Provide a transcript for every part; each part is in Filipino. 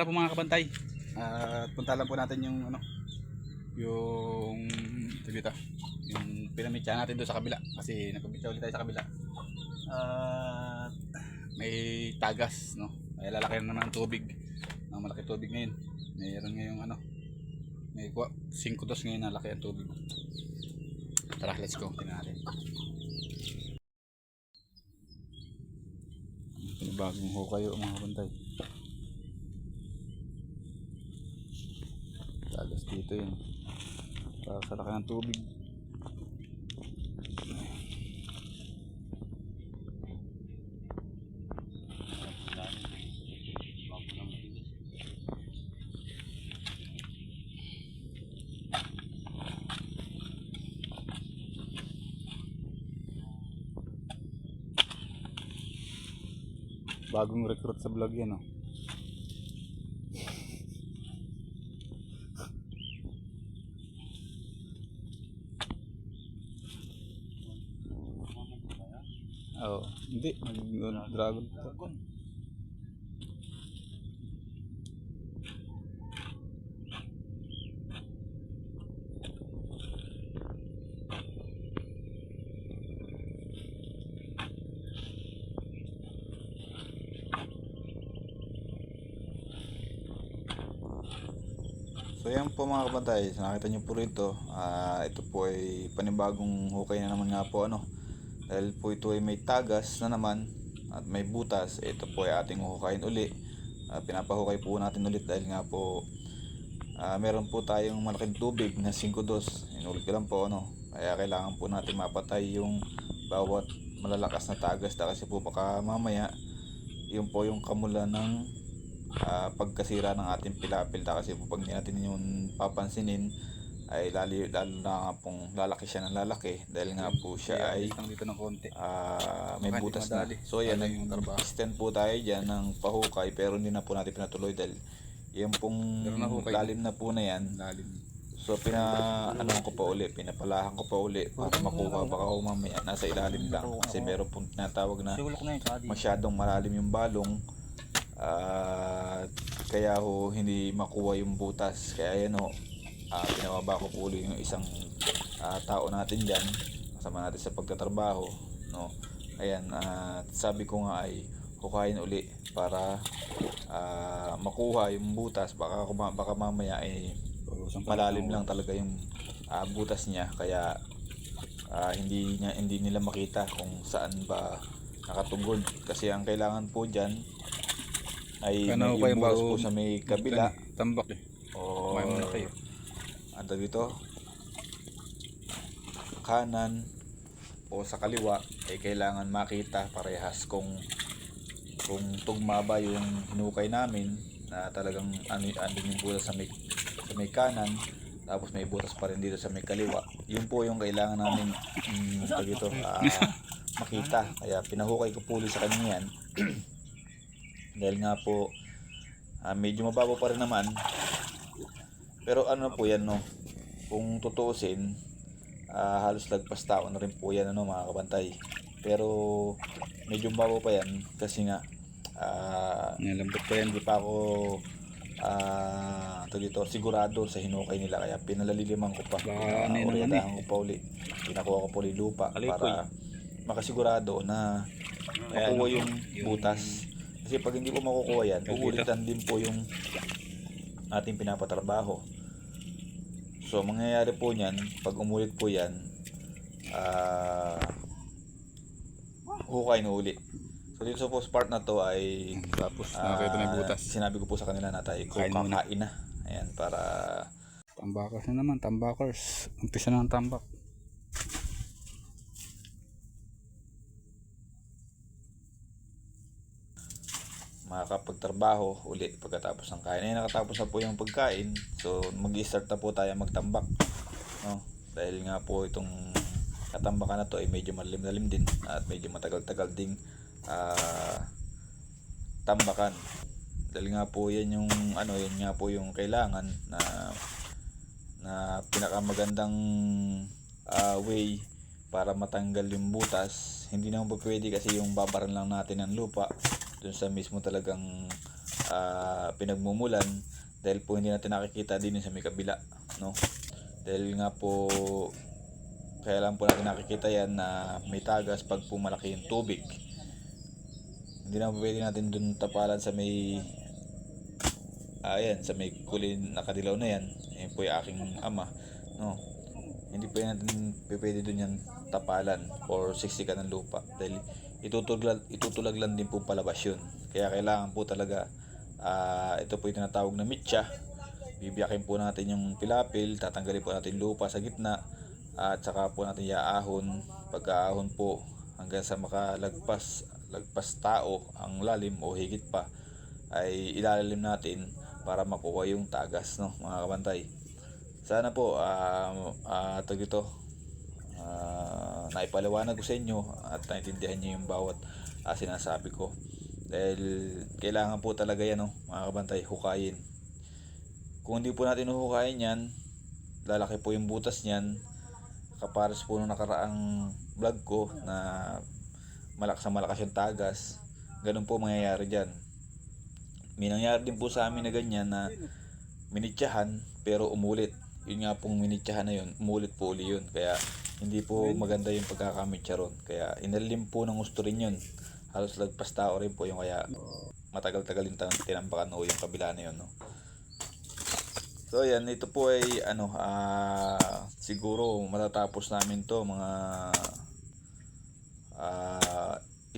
Basta po mga kabantay, at punta lang po natin yung ano, yung dito, yung pinamitsya natin doon sa kabila kasi nagpamitsya ulit tayo sa kabila. At may tagas, no? Kaya lalaki na naman ang tubig. Ang malaki tubig ngayon. Mayroon ngayong ano, may 5 dos ngayon na laki ang tubig. Tara, let's go. Tingnan natin. Bagong hukayo mga kabantay. Tagas dito yun. Para sa laki ng tubig. Bagong recruit sa vlog yan, oh. Oh, hindi, dragon. So yan po mga kabantay, nakita nyo po rito, ito po ay panibagong hukay na naman nga po ano. Dahil po ito ay may tagas na naman at may butas, ito po ay ating hukayin uli. Pinapahukay po natin ulit dahil nga po meron po tayong malaking tubig na 5 dos. Inulit ko lang po ano, kaya kailangan po natin mapatay yung bawat malalakas na tagas kasi po baka mamaya yun po yung kamulan ng pagkasira ng ating pilapilta kasi po pag hindi natin yung papansinin ay lalo na nga pong lalaki siya ng lalaki dahil nga po siya ay dito ng konti. May butas na. So yan, extend po tayo dyan ng pahukay pero hindi na po natin pinatuloy dahil yung pong lalim na po na yan. So ano ko pa uli, pinapalahan ko pa uli para makuha, baka mamaya nasa ilalim lang kasi meron pong tinatawag na masyadong malalim yung balong. Kaya ho hindi makuha yung butas, kaya yan ho, pinababa ko po uli yung isang tao natin dyan, kasama natin sa pagtatrabaho, no? Ayan, sabi ko nga ay hukayin uli para makuha yung butas, baka mamaya ay malalim lang talaga yung butas niya, kaya hindi nila makita kung saan ba nakatugod, kasi ang kailangan po dyan ay may ibuhos po sa may kabila Tambak eh. o May muna kayo. ano dito, kanan o sa kaliwa, ay kailangan makita parehas kung tugma ba yung hinukay namin na talagang ano yung butas sa may kanan tapos may butas pa rin dito sa may kaliwa. Yun po yung kailangan namin dito makita, kaya pinahukay ko po ulit sa kanya yan. Dahil nga po medyo mababaw pa rin naman, pero ano po yan, no, kung tutuusin halos lagpas tao na rin po yan ano mga kabantay, pero medyo mababaw pa yan kasi nga Nilambot pa yan. hindi pa ako dito sigurado sa hinukay nila, kaya pinalaliliman ko pa, pinaorientahan ko pa uli, pinakuha ko pa uli lupa para makasigurado na makuha yung butas. Kasi pag hindi po makukuha yan, uulitan din po yung ating pinapatrabaho. So mangyayari po niyan, pag umulit po yan, hukay na uli. So dito sa part na to ay Tapos nakakita na yung butas. sinabi ko po sa kanila na tayo kakain na. Ayan, para Tambakers na naman, tambakers. Umpisa na ng tambak. makakapagtrabaho uli pagkatapos ng kain. Ay nakatapos na po yung pagkain, so mag-i-start na po tayo magtambak, no? Dahil nga po itong katambakan na to ay medyo malalim-lalim din at medyo matagal-tagal ding tambakan. Dahil nga po yan yung ano, yan nga po yung kailangan na pinakamagandang way para matanggal yung butas. Hindi naman po pwede kasi yung babaran lang natin ng lupa dun sa mismo talagang pinagmumulan dahil po hindi natin nakikita din sa may kabila, no? Dahil nga po kaya lang po natin nakikita yan na may tagas pag po malaki yung tubig. Hindi na pwede natin dun tapalan sa may ayan, sa may kulin na kadilaw na yan. Yan po yung aking ama, no? Hindi po natin pwede dun yan tapalan or siksikan ng lupa dahil itutulag lang din po palabas yun. Kaya kailangan po talaga ito po yung tinatawag na mitya. Bibiyakin po natin yung pilapil, tatanggalin po natin lupa sa gitna at saka po natin iaahon. Pagkaahon po hanggang sa makalagpas tao ang lalim o higit pa ay ilalim natin para makuha yung tagas, no, mga kabantay. Sana po naipaliwanag ko sa inyo at naintindihan niyo yung bawat sinasabi ko. Dahil kailangan po talaga yan, no, mga kabantay, hukayin. Kung hindi po natin huhukayin yan, lalaki po yung butas niyan. Kapares po nung nakaraang vlog ko na malakas yung tagas. Ganun po mangyayari dyan. May nangyari din po sa amin na ganyan na minitsahan pero umulit. Yun nga pong minitsahan na yun, umulit po uli yun. Kaya hindi po maganda yung pagkakamitsya ron. Kaya inalim po ng gusto rin yun. Halos lagpas tao rin po yung kaya matagal-tagal yung tinambakan o yung kabila na yun, no? So yan, ito po ay siguro matatapos namin to mga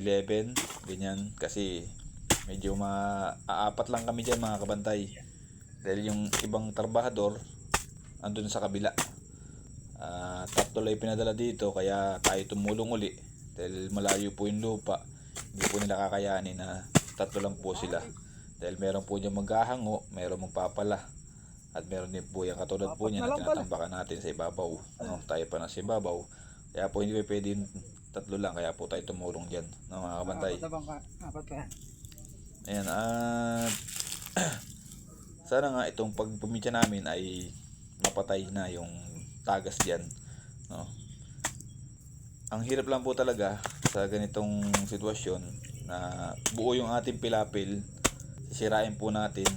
11 ganyan kasi medyo aapat lang kami dyan, mga kabantay, dahil yung ibang trabahador andun sa kabila. Tatlo lang pinadala dito kaya tayo tumulong uli dahil malayo po yung lupa, hindi po nila kakayanin na tatlo lang po sila dahil meron po dyan maghahango, meron magpapala at meron din po yung katulad po niya na tinatambakan natin sa ibabaw, no? Tayo pa na sa ibabaw kaya po hindi pwede tatlo lang, kaya po tayo tumulong dyan, no, mga kabantay. Ayan, sana nga itong pagpumidya namin ay mapatay na yung tagas dyan, no? Ang hirap lang po talaga sa ganitong sitwasyon na buo yung ating pilapil, sisirain po natin,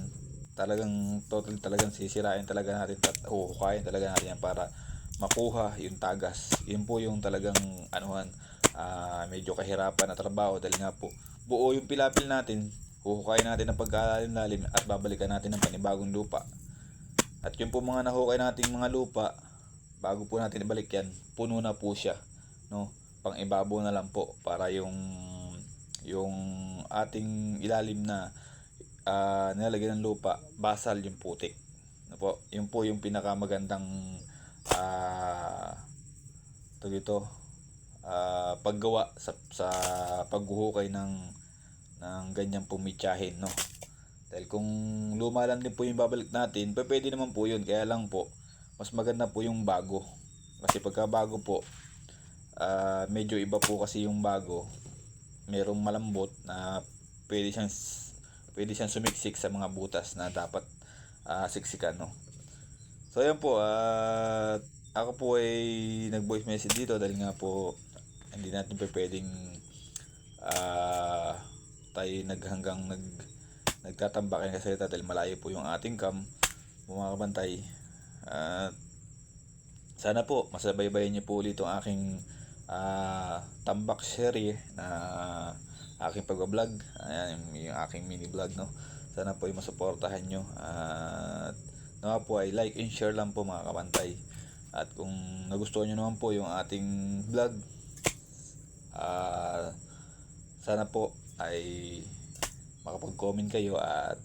talagang sisirain talaga natin, huhukayin talaga natin yan para makuha yung tagas. Yun po yung talagang medyo kahirapan na trabaho dahil nga po buo yung pilapil natin, huhukayin natin ng pagkalalim-lalim at babalikan natin ng panibagong lupa. At yung po mga nahukay nating mga lupa, bago po natin ibalik yan, puno na po siya, no? Pang ibabaw na lang po para yung ating ilalim na nilalagyan ng lupa, basal yung putik, no po? Yun po yung pinakamagandang paggawa sa paghuhukay ng ganyang pumitsahin, no? Dahil kung luma lang din po yung babalik natin, pwede naman po yun. Kaya lang po, mas maganda po yung bago. Kasi pagka bago po, medyo iba po kasi yung bago. Merong malambot na pwede siyang sumiksik sa mga butas na dapat siksikan, no? So ayan po, ako po ay nag-voice message dito dahil nga po hindi natin pwedeng tayo nagtatambakin kasi dahil malayo po yung ating camp, mga kabantay. Sana po masabaybayan niyo po ulit itong aking tambak serie na aking pag-vlog. Ayan, yung aking mini vlog, no? Sana po ay masuportahan nyo at nawa po ay like and share lang po, mga kabantay. At kung nagustuhan nyo naman po yung ating vlog, sana po ay makapag-comment kayo at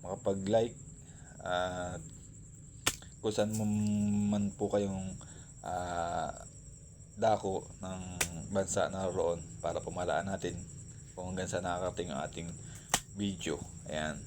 makapag-like at kung saan man po kayong dako ng bansa na roon para pumalaan natin kung hanggang saan nakakarating ang ating video. Ayan.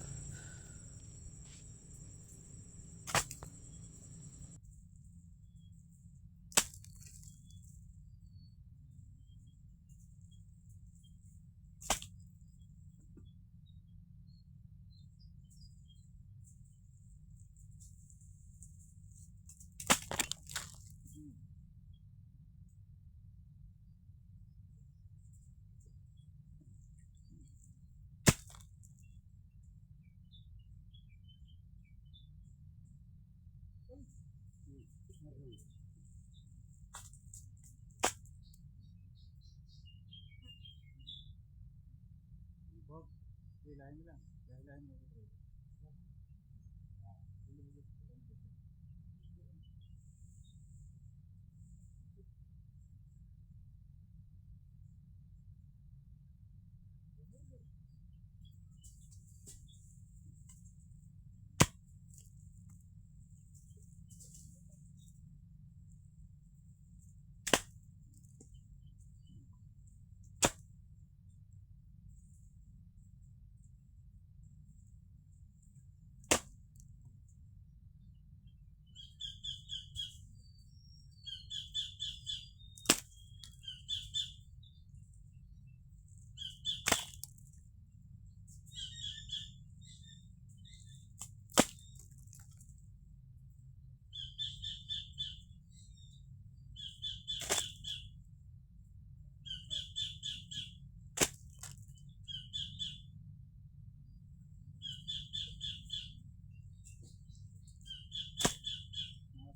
Hilahin mo lang. Hilahin mo.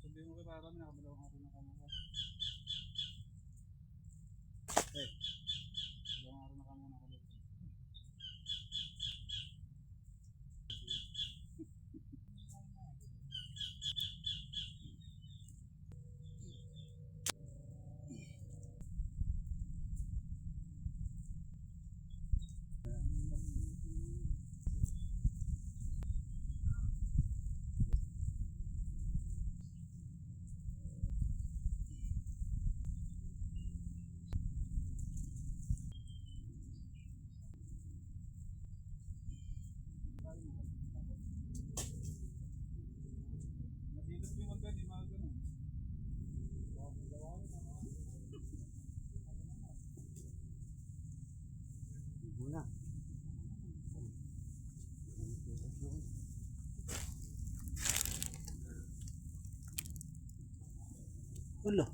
Sabihin mo kay Papa, nakabalawang ako ng kamera. Balawang ako ng kamera ko. Dito ko yung magkano, yung mga ganun. Muna. Wala.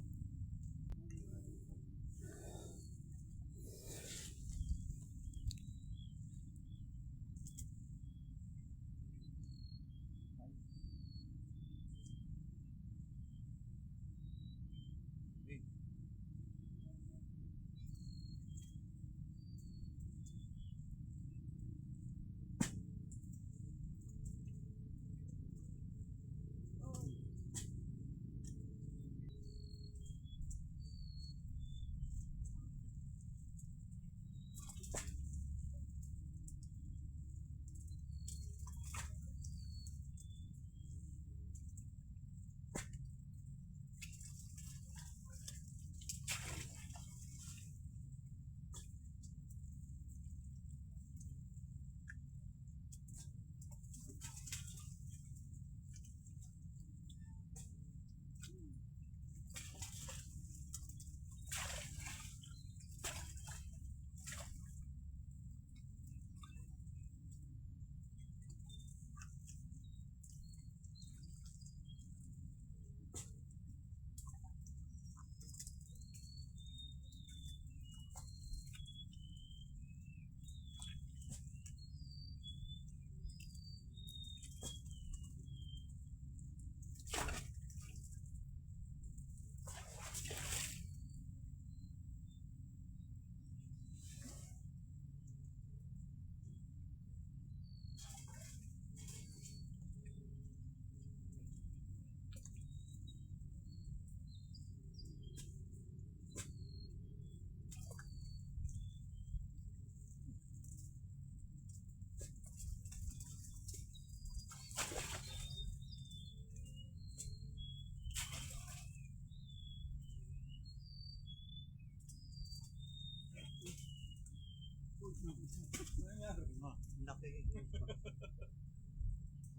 Laki.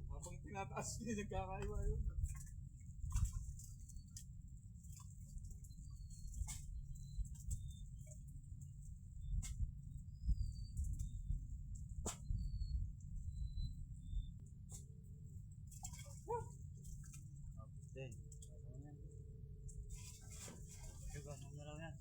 Habang tinataas niya, nagkakaiwa yun. Then, sugar na raw yan.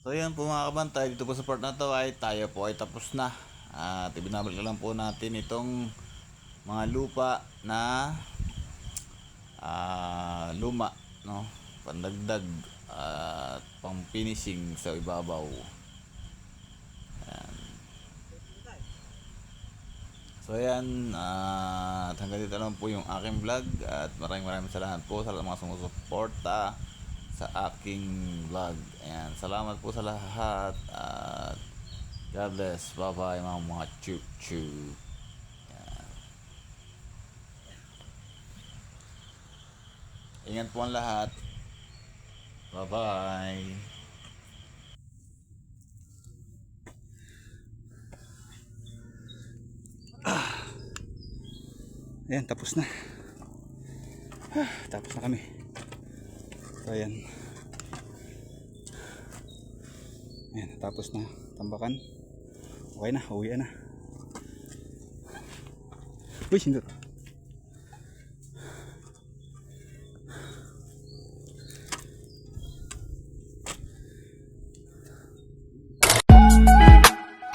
So yan po mga kabantay, dito po sa part na to ay tayo po ay tapos na. At ibinabalik lang po natin itong mga lupa na luma, no? Pandagdag at pang finishing sa ibabaw. Ayan. So ayan, hanggang dito lang po yung aking vlog at maraming salamat po sa mga sumusuporta sa aking vlog. Ayan, salamat po sa lahat at God bless. Bye bye mga chup. Ingat po ang lahat. Bye bye. Ayan, tapos na. Tapos na kami. So ayan. Ayan, tapos na tambakan. Okay na, uwi na. Uy, sindot.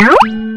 Ow!